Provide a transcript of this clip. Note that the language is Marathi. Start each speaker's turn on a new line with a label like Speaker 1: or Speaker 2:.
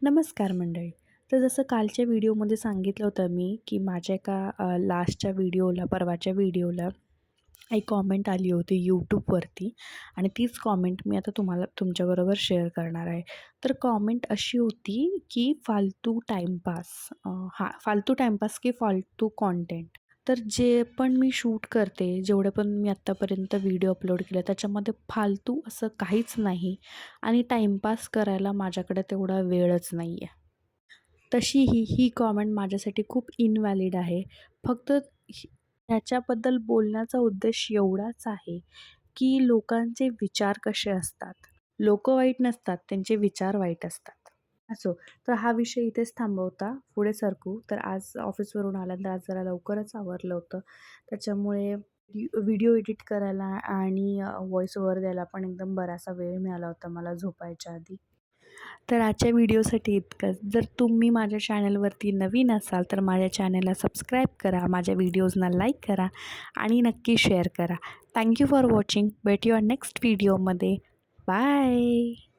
Speaker 1: नमस्कार मंडळी. तर जसं कालच्या व्हिडिओमध्ये सांगितलं होतं मी, की माझ्या एका लास्टच्या व्हिडिओला, परवाच्या व्हिडिओला एक कॉमेंट आली होती यूट्यूबवरती आणि तीच कॉमेंट मी आता तुम्हाला तुमच्याबरोबर शेअर करणार आहे. तर कॉमेंट अशी होती, की फालतू टाईमपास फालतू टाईमपास की फालतू कॉन्टेंट. तर जे पण मी शूट करते, जेवढे पण मी आत्तापर्यंत व्हिडिओ अपलोड केले, त्याच्यामध्ये फालतू असं काहीच नाही आणि टाईमपास करायला माझ्याकडे तेवढा वेळच नाही आहे. तशी ही कॉमेंट माझ्यासाठी खूप इनव्हॅलिड आहे. फक्त ह्याच्याबद्दल बोलण्याचा उद्देश एवढाच आहे, की लोकांचे विचार कसे असतात. लोकं वाईट नसतात, त्यांचे विचार वाईट असतात. असो, तर हा विषय इथेच थांबवता पुढे सरकू. तर आज ऑफिसवरून आल्यानंतर आज जरा लवकरच आवरलं होतं. त्याच्यामुळे व्हिडिओ एडिट करायला आणि व्हॉईस ओव्हर द्यायला पण एकदम बराचसा वेळ मिळाला होता मला झोपायच्या आधी. तर आजच्या व्हिडिओसाठी इतकंच. जर तुम्ही माझ्या चॅनलवरती नवीन असाल तर माझ्या चॅनलला सबस्क्राईब करा, माझ्या व्हिडिओजना लाईक करा आणि नक्की शेअर करा. Thank you for watching. भेटूया नेक्स्ट व्हिडिओमध्ये. बाय.